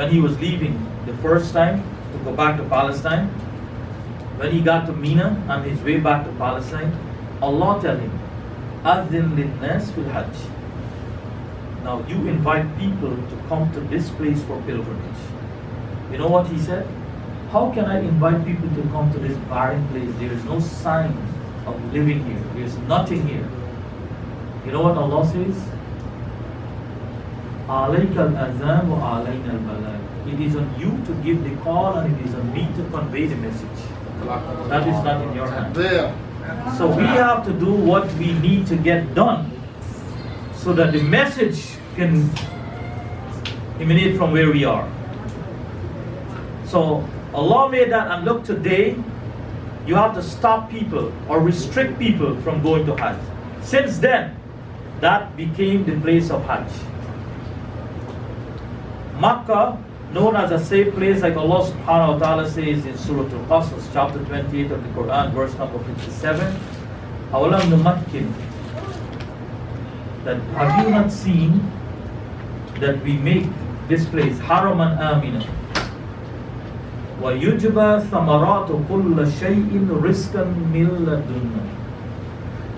when he was leaving the first time to go back to Palestine, when he got to Mina on his way back to Palestine, Allah tell him, Adhin lin-nas fil hajj. Now you invite people to come to this place for pilgrimage. You know what he said? How can I invite people to come to this barren place? There is no sign of living here. There is nothing here. You know what Allah says? Alayka al-azam wa alayna al-balag. It is on you to give the call and it is on me to convey the message. That is not in your hand. So we have to do what we need to get done so that the message can emanate from where we are. So Allah made that, and look, today you have to stop people or restrict people from going to Hajj. Since then, that became the place of Hajj. Makkah, known as a safe place, like Allah subhanahu wa ta'ala says in Surah Al-Qasas, chapter 28 of the Quran, verse number 57, أَوَلَمْ نُمَكِّنْ, that have you not seen that we make this place Haraman Amina, وَيُجْبَى ثَمَرَاتُ كُلَّ شَيْءٍ رِزْقًا مِنْ لَدُنَّا.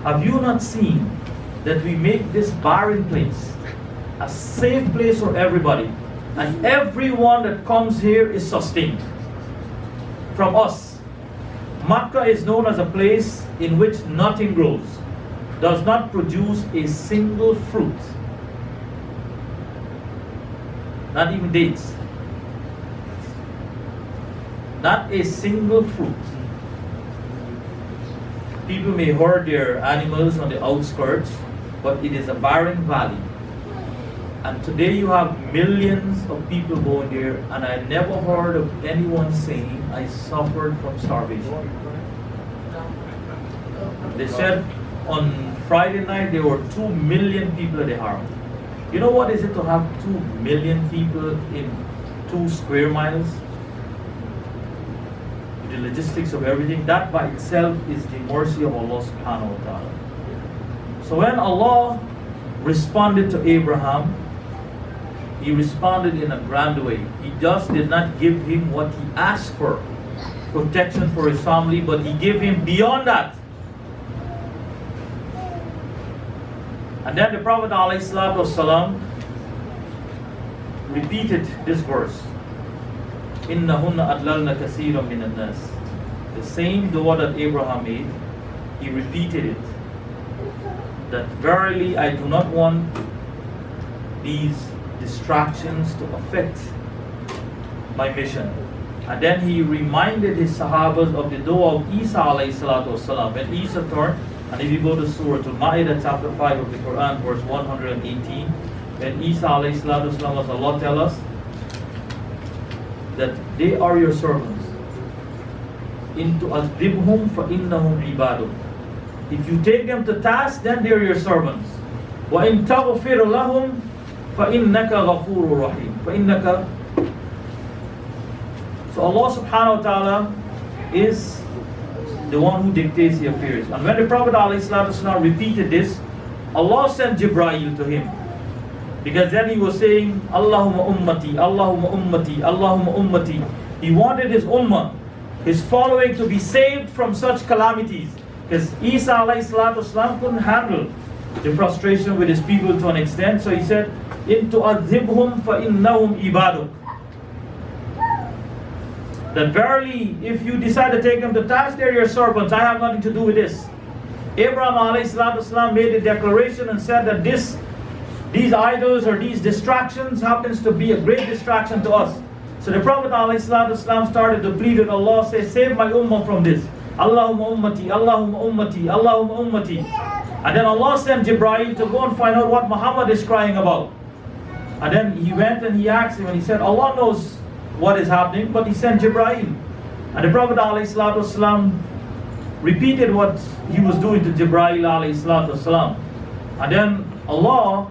Have you not seen that we make this barren place a safe place for everybody, and everyone that comes here is sustained from us? Makkah is known as a place in which nothing grows, does not produce a single fruit, not even dates, not a single fruit. People may herd their animals on the outskirts, but it is a barren valley. And today you have millions of people going there, and I never heard of anyone saying, I suffered from starvation. They said on Friday night there were 2 million people at the Haram. You know what is it to have 2 million people in 2 square miles? The logistics of everything, that by itself is the mercy of Allah subhanahu wa ta'ala. So when Allah responded to Abraham, He responded in a grand way. He just did not give him what he asked for, protection for his family, but He gave him beyond that. And then the Prophet ﷺ repeated this verse, إِنَّهُنَّ أَدْلَلْنَ كَثِيرًا مِنَ النَّاسِ. The same dua that Abraham made, he repeated it. That verily I do not want these distractions to affect my mission. And then he reminded his Sahabas of the dua of Isa alayhi salatu wasalam. When Isa turned, and if you go to Surah Al-Ma'idah chapter 5 of the Quran, verse 118, when Isa alayhi salatu wasalam, as Allah tell us that they are your servants. In tu'adhibhum fa innahum ibadun. If you take them to task, then they are your servants. Wa in taghfir lahum فَإِنَّكَ غَفُورٌ رَحِيمٌ فَإِنَّكَ. So Allah subhanahu wa ta'ala is the one who dictates the affairs. And when the Prophet ﷺ repeated this, Allah sent Jibreel to him. Because then he was saying, Allahumma ummati, Allahumma ummati, Allahumma ummati. He wanted his ummah, his following, to be saved from such calamities. Because Isa ﷺ couldn't handle the frustration with his people to an extent. So he said, in tu'adhibhum fa innahum ibaduk. That verily, if you decide to take them to task, they're your servants. I have nothing to do with this. Abraham ﷺ made a declaration and said that these idols or these distractions happens to be a great distraction to us. So the Prophet ﷺ started to plead with Allah, say, save my ummah from this. Allahumma ummati, Allahumma ummati, Allahumma ummati. And then Allah sent Jibreel to go and find out what Muhammad is crying about. And then he went and he asked him, and he said, Allah knows what is happening, but He sent Jibreel. And the Prophet ﷺ repeated what he was doing to Jibreel ﷺ. And then Allah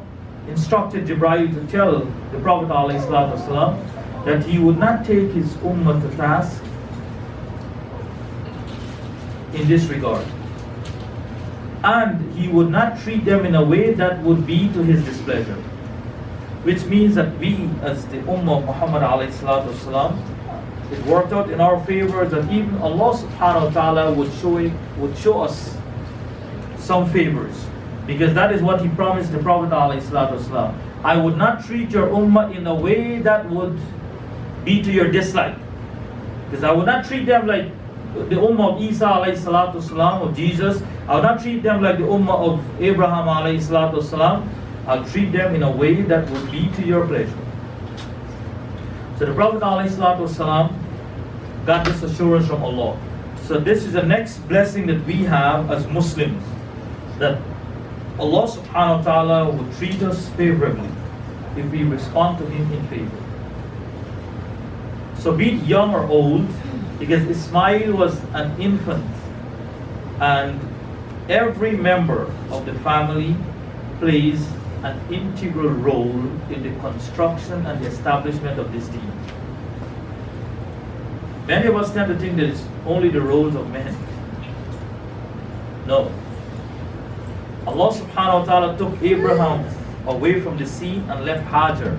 instructed Jibreel to tell the Prophet ﷺ that he would not take his ummah to task in this regard. And he would not treat them in a way that would be to his displeasure. which means that we, as the Ummah of Muhammad alayhi salatu wasalam, it worked out in our favor that even Allah subhanahu wa ta'ala would show us some favors. Because that is what He promised the Prophet alayhi salatu wasalam. I would not treat your Ummah in a way that would be to your dislike. Because I would not treat them like the Ummah of Isa alayhi salatu wasalam, of Jesus. I would not treat them like the Ummah of Abraham alayhi salatu wasalam. I'll treat them in a way that would be to your pleasure. So the Prophet ﷺ got this assurance from Allah. So this is the next blessing that we have as Muslims, that Allah subhanahu wa ta'ala would treat us favorably if we respond to Him in favor. So be it young or old, because Ismail was an infant, and every member of the family plays an integral role in the construction and the establishment of this deen. Many of us tend to think that it's only the roles of men. No. Allah subhanahu wa ta'ala took Abraham away from the scene and left Hajar,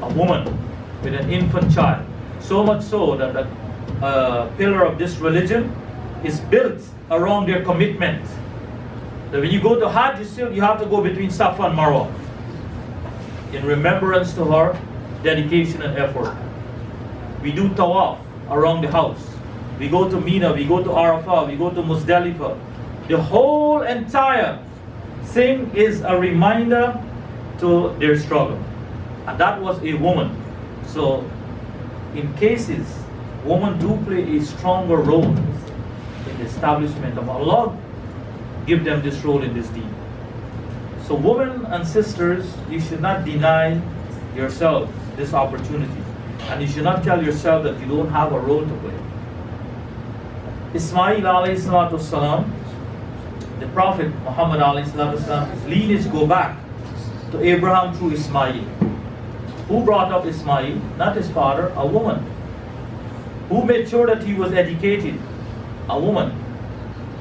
a woman with an infant child. So much so that the pillar of this religion is built around their commitment. That when you go to Hajj, you have to go between Safa and Marwa in remembrance to her dedication and effort. We do tawaf around the house. We go to Mina, we go to Arafah, we go to Muzdalifah. The whole entire thing is a reminder to their struggle. And that was a woman. So in cases, women do play a stronger role in the establishment of Allah. Give them this role in this deen. So women and sisters, you should not deny yourself this opportunity. And you should not tell yourself that you don't have a role to play. Ismail alayhi salatu wasalam, the Prophet Muhammad alayhi salatu wasalam, his lineage go back to Abraham through Ismail. Who brought up Ismail? Not his father, a woman. Who made sure that he was educated? A woman.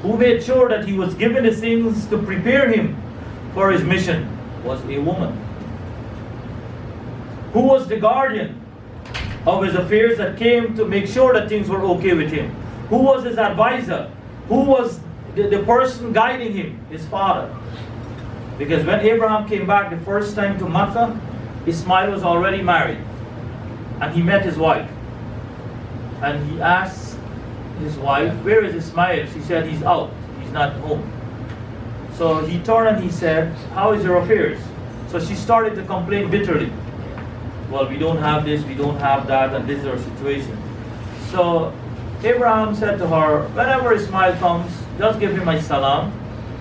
Who made sure that he was given the things to prepare him for his mission? Was a woman. Who was the guardian of his affairs that came to make sure that things were okay with him? Who was his advisor? Who was the person guiding him? His father. Because when Abraham came back the first time to Makkah, Ismail was already married. And he met his wife. And he asked his wife, "Where is Ismail?" She said, "He's out. He's not home." So he turned and he said, "How is your affairs?" So she started to complain bitterly. "Well, we don't have this, we don't have that, and this is our situation." So Abraham said to her, "Whenever Ismail comes, just give him my salam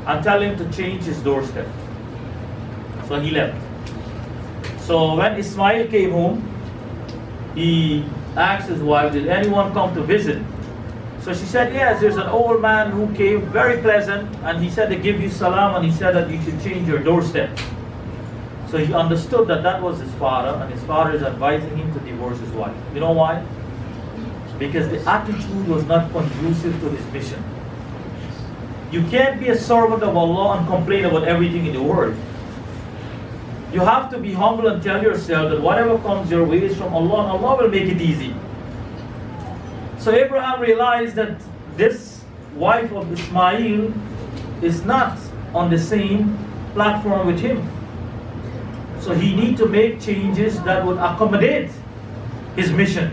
and tell him to change his doorstep." So he left. So when Ismail came home, he asked his wife, "Did anyone come to visit?" So she said, "Yes, there's an old man who came, very pleasant, and he said to give you salam, and he said that you should change your doorstep." So he understood that that was his father, and his father is advising him to divorce his wife. You know why? Because the attitude was not conducive to his mission. You can't be a servant of Allah and complain about everything in the world. You have to be humble and tell yourself that whatever comes your way is from Allah, and Allah will make it easy. So Abraham realized that this wife of Ismail is not on the same platform with him. So he need to make changes that would accommodate his mission.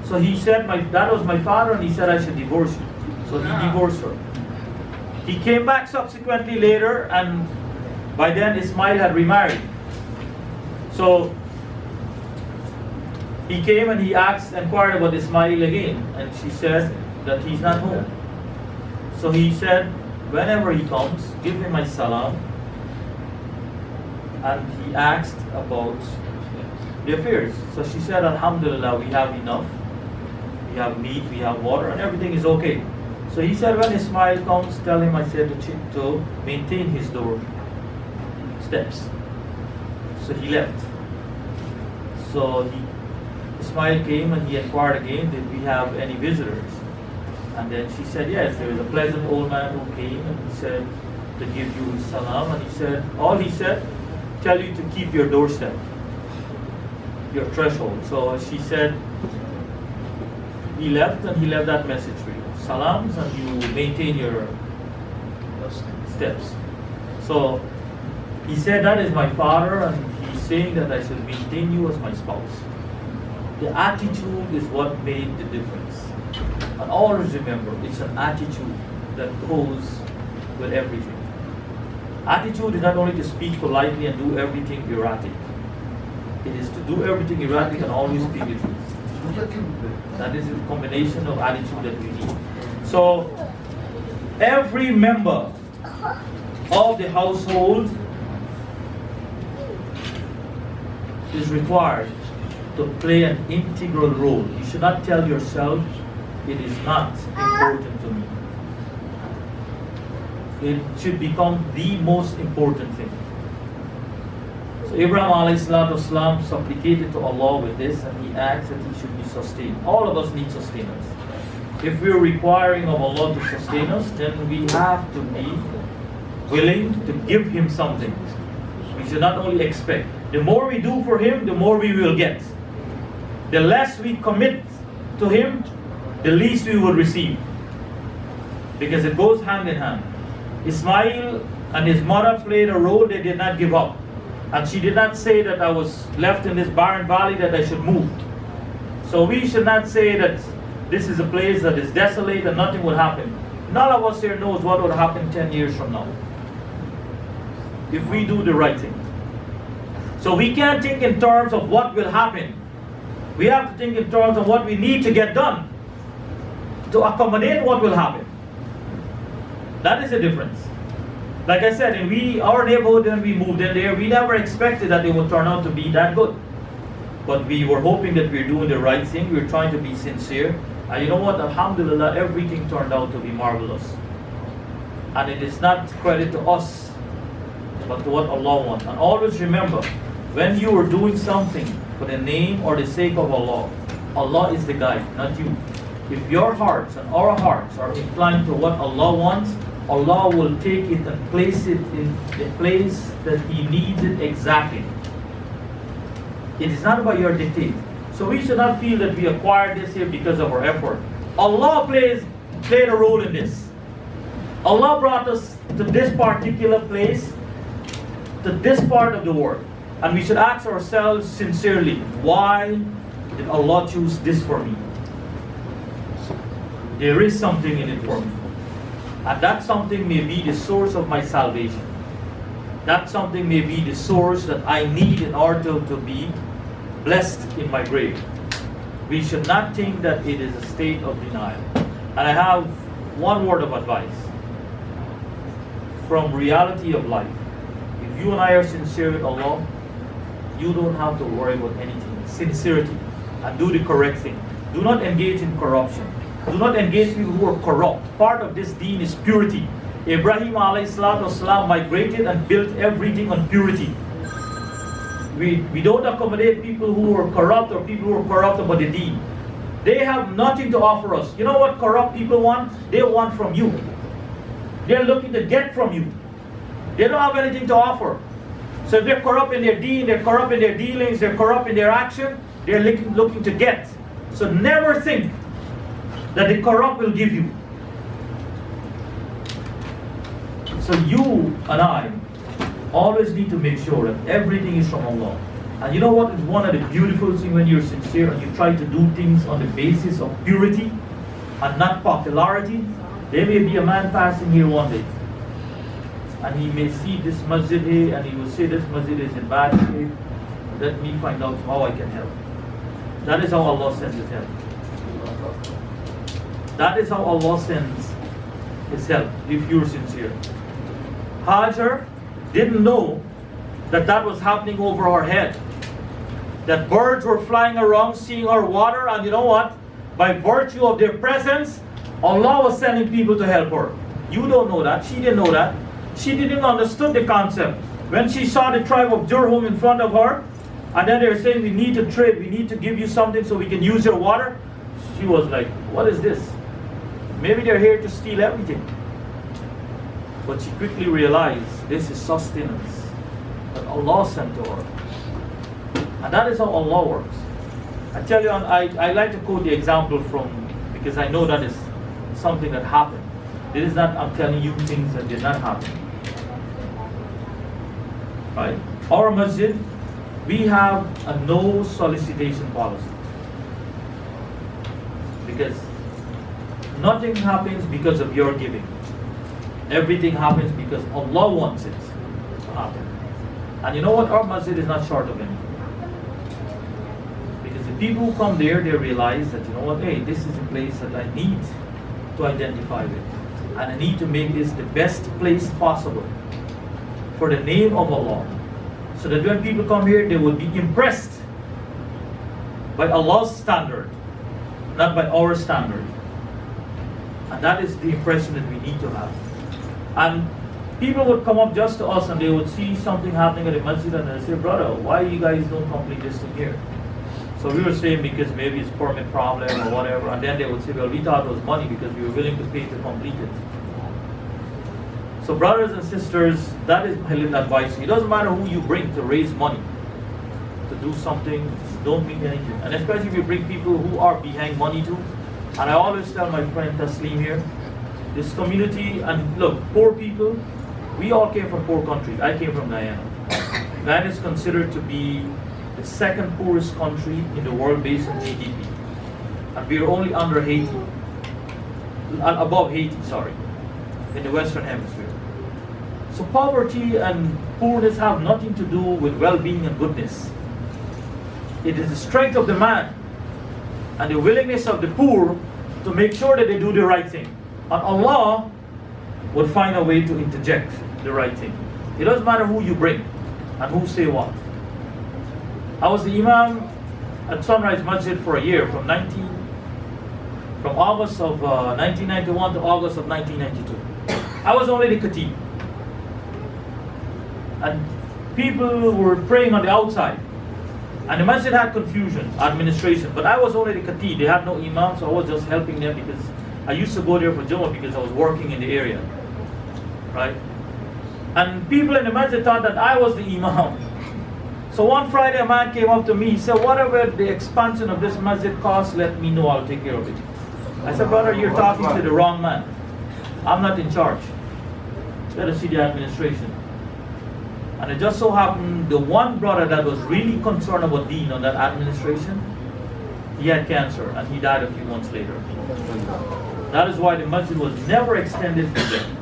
So he said, "That was my father, and he said I should divorce you." So he divorced her. He came back subsequently later, and by then Ismail had remarried. So he came and he inquired about Ismail again, and she said that he's not home. So he said, "Whenever he comes, give him my salam." And he asked about the affairs. So she said, "Alhamdulillah, we have enough. We have meat, we have water, and everything is okay." So he said, "When Ismail comes, tell him I said to maintain his door steps." So he left. So Ismail came and he inquired again, "Did we have any visitors?" And then she said, "Yes, there is a pleasant old man who came and he said to give you salam." And he said, all he said, tell you to keep your doorstep, your threshold. So she said, he left and he left that message for you. Salams, and you maintain your steps. So he said, that is my father, and he's saying that I should maintain you as my spouse. The attitude is what made the difference. And always remember, it's an attitude that goes with everything. Attitude is not only to speak politely and do everything erratic. It is to do everything erratic and always speak the truth. That is a combination of attitude that we need. So, every member of the household is required to play an integral role. You should not tell yourself, it is not important to me. It should become the most important thing. So Abraham ﷺ supplicated to Allah with this, and he asked that he should be sustained. All of us need sustenance. If we are requiring of Allah to sustain us, then we have to be willing to give Him something. We should not only expect. The more we do for Him, the more we will get. The less we commit to Him, the least we will receive. Because it goes hand in hand. Ismail and his mother played a role. They did not give up. And she did not say that I was left in this barren valley that I should move. So we should not say that this is a place that is desolate and nothing will happen. None of us here knows what will happen 10 years from now, if we do the right thing. So we can't think in terms of what will happen. We have to think in terms of what we need to get done to accommodate what will happen. That is the difference. Like I said, in our neighborhood, when we moved in there, we never expected that it would turn out to be that good. But we were hoping that we were doing the right thing. We were trying to be sincere. And you know what? Alhamdulillah, everything turned out to be marvelous. And it is not credit to us, but to what Allah wants. And always remember, when you are doing something for the name or the sake of Allah, Allah is the guide, not you. If your hearts and our hearts are inclined to what Allah wants, Allah will take it and place it in the place that He needs it exactly. It is not about your dictate. So we should not feel that we acquired this here because of our effort. Allah played a role in this. Allah brought us to this particular place, to this part of the world. And we should ask ourselves sincerely, why did Allah choose this for me? There is something in it for me. And that something may be the source of my salvation. That something may be the source that I need in order to be blessed in my grave. We should not think that it is a state of denial. And I have one word of advice from reality of life. If you and I are sincere with Allah, you don't have to worry about anything. Sincerity. And do the correct thing. Do not engage in corruption. Do not engage people who are corrupt. Part of this deen is purity. Ibrahim ﷺ migrated and built everything on purity. We don't accommodate people who are corrupt or people who are corrupt about the deen. They have nothing to offer us. You know what corrupt people want? They want from you. They're looking to get from you. They don't have anything to offer. So if they're corrupt in their deen, they're corrupt in their dealings, they're corrupt in their action, they're looking to get. So never think that the corrupt will give you. So you and I always need to make sure that everything is from Allah. And you know what is one of the beautiful things when you're sincere and you try to do things on the basis of purity and not popularity? There may be a man passing here one day and he may see this masjid here and he will say this masjid is in bad shape. Let me find out how I can help. That is how Allah sends His help. That is how Allah sends His help, if you're sincere. Hajar didn't know that that was happening over her head. That birds were flying around seeing her water, and you know what? By virtue of their presence, Allah was sending people to help her. You don't know that. She didn't know that. She didn't understand the concept. When she saw the tribe of Jurhum in front of her, and then they're saying, we need to trade, we need to give you something so we can use your water, she was like, what is this? Maybe they're here to steal everything. But she quickly realized this is sustenance. that Allah sent to her. And that is how Allah works. I tell you, I like to quote the example from, because I know that is something that happened. It is not, I'm telling you things that did not happen. Right? Our masjid, we have a no solicitation policy. Because nothing happens because of your giving. Everything happens because Allah wants it to happen. And you know what? Our masjid is not short of anything. Because the people who come there, they realize that, you know what, hey, this is a place that I need to identify with. And I need to make this the best place possible for the name of Allah. So that when people come here, they will be impressed by Allah's standard, not by our standard. And that is the impression that we need to have. And people would come up just to us and they would see something happening at the masjid and they say, brother, why you guys don't complete this thing here? So we were saying because maybe it's permit problem or whatever. And then they would say, well, we thought it was money because we were willing to pay to complete it. So brothers and sisters, that is my little advice. It doesn't matter who you bring to raise money, to do something, don't mean anything. And especially if you bring people who are behind money too. And I always tell my friend Taslim here, this community, and look, poor people, we all came from poor countries. I came from Guyana. Guyana is considered to be the second poorest country in the world based on GDP. And we are only under Haiti, above Haiti, sorry, in the Western Hemisphere. So poverty and poorness have nothing to do with well-being and goodness. It is the strength of the man and the willingness of the poor to make sure that they do the right thing. And Allah would find a way to interject the right thing. It doesn't matter who you bring and who say what. I was the Imam at Sunrise Masjid for a year, from August of 1991 to August of 1992. I was only the Khatib. And people were praying on the outside. And the masjid had confusion, administration. But I was only the Khatib. They had no Imam, so I was just helping them because I used to go there for Jummah because I was working in the area. Right? And people in the masjid thought that I was the Imam. So one Friday a man came up to me, he said, whatever the expansion of this masjid costs, let me know, I'll take care of it. I said, brother, you're talking to the wrong man. I'm not in charge. Let us see the administration. And it just so happened, the one brother that was really concerned about Deen on that administration, he had cancer and he died a few months later. That is why the masjid was never extended.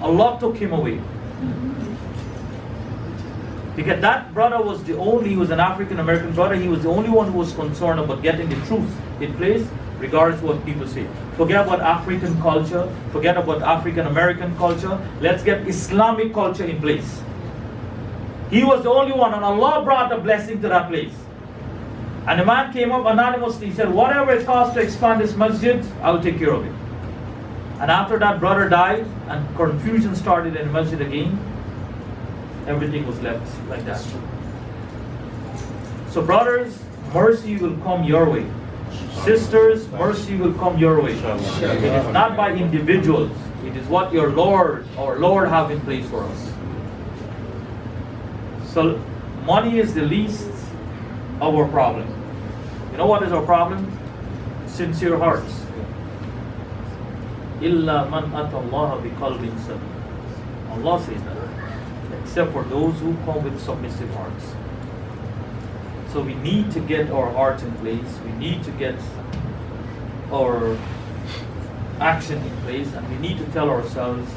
Allah took him away. Because that brother was the only, he was an African American brother, he was the only one who was concerned about getting the truth in place, regardless of what people say. Forget about African culture, forget about African American culture, let's get Islamic culture in place. He was the only one, and Allah brought a blessing to that place. And the man came up anonymously, he said, whatever it costs to expand this masjid, I'll take care of it. And after that brother died, and confusion started in the masjid again, everything was left like that. So brothers, mercy will come your way. Sisters, mercy will come your way. It is not by individuals. It is what your Lord, our Lord, have in place for us. So money is the least of our problem. You know what is our problem? Sincere hearts. Illa man atallaha biqalbin salim. Allah says that. Except for those who come with submissive hearts. So we need to get our hearts in place. We need to get our action in place, and we need to tell ourselves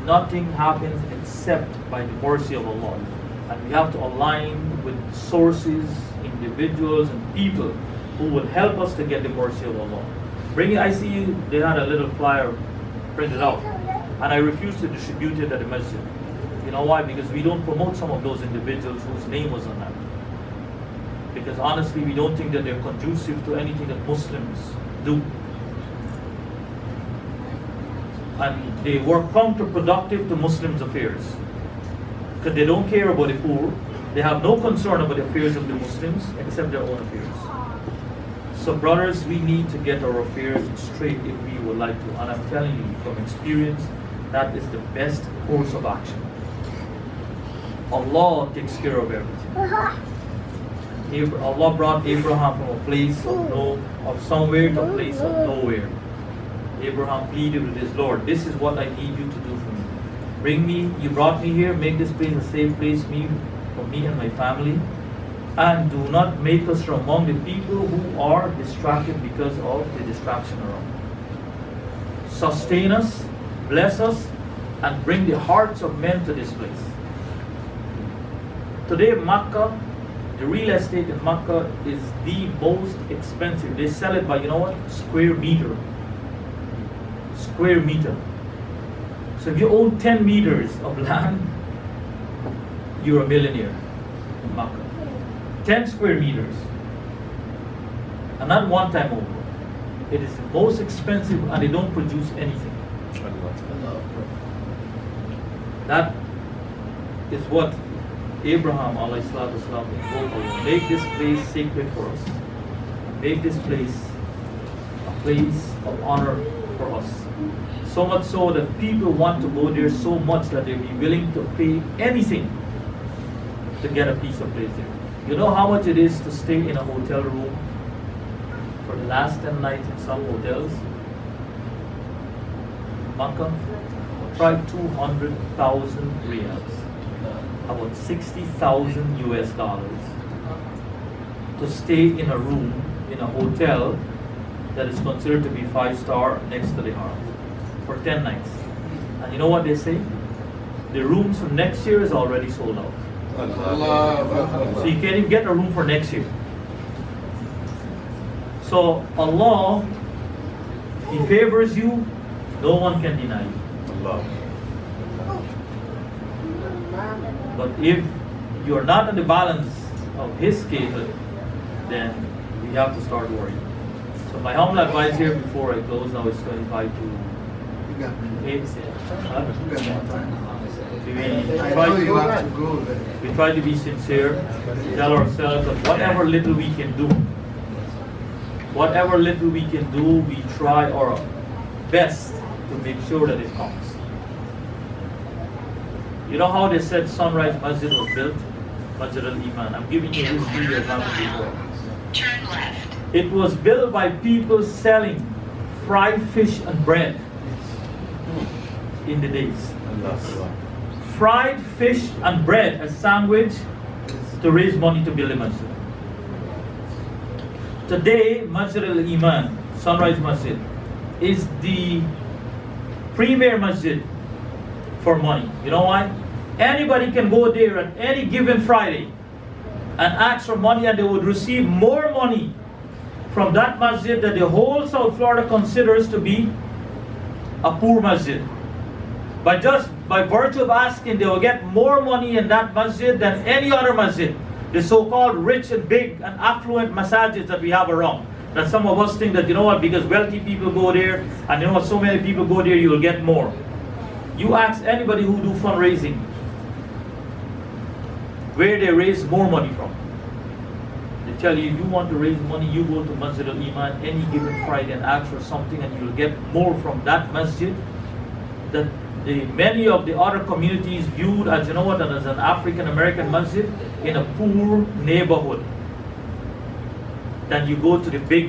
nothing happens except by the mercy of Allah. And we have to align with sources, individuals, and people who will help us to get the mercy of Allah. I see they had a little flyer printed out, and I refused to distribute it at the masjid. You know why? Because we don't promote some of those individuals whose name was on that. Because honestly, we don't think that they're conducive to anything that Muslims do. And they work counterproductive to Muslims' affairs. Because they don't care about the poor. They have no concern about the affairs of the Muslims except their own affairs. So brothers, we need to get our affairs straight if we would like to. And I'm telling you from experience, that is the best course of action. Allah takes care of everything. Allah brought Abraham from a place of somewhere to a place of nowhere. Abraham pleaded with his Lord, this is what I need you to do for me. You brought me here, make this place a safe place for me and my family. And do not make us from among the people who are distracted because of the distraction around. Sustain us, bless us, and bring the hearts of men to this place. Today, Makkah, the real estate in Makkah is the most expensive. They sell it by, square meter. Square meter. So if you own 10 meters of land, you're a millionaire in Makkah. 10 square meters. And not one time over. It is the most expensive and they don't produce anything. That is what Abraham ﷺ invoked. Make this place sacred for us. Make this place a place of honor for us. So much so that people want to go there so much that they'll be willing to pay anything to get a piece of place there. You know how much it is to stay in a hotel room for the last 10 nights in some hotels? Makkah, try 200,000 riyals, about 60,000 US dollars, to stay in a room in a hotel that is considered to be 5-star next to the Haram for 10 nights. And you know what they say? The rooms for next year is already sold out. So you can't even get a room for next year. So Allah, He favors you, no one can deny you. But if you are not in the balance of His scale, then we have to start worrying. So my humble advice here before I close now is 25 to 8. We try to be sincere, tell ourselves that whatever little we can do, we try our best to make sure that it comes. You know how they said Sunrise Masjid was built? Masjid Al-Iman. I'm giving you this video example before. Turn left. It was built by people selling fried fish and bread in the days. Fried fish and bread, a sandwich, to raise money to build a masjid. Today, Masjid Al-Iman, Sunrise Masjid, is the premier masjid for money. You know why? Anybody can go there at any given Friday and ask for money, and they would receive more money from that masjid that the whole South Florida considers to be a poor masjid. But just by virtue of asking, they will get more money in that masjid than any other masjid. The so-called rich and big and affluent masajids that we have around. That some of us think that, you know what, because wealthy people go there, and you know what, so many people go there, you will get more. You ask anybody who do fundraising where they raise more money from. They tell you, if you want to raise money, you go to Masjid Al-Iman any given Friday and ask for something, and you'll get more from that masjid that many of the other communities viewed as, you know what, as an African American masjid in a poor neighborhood. Then you go to the big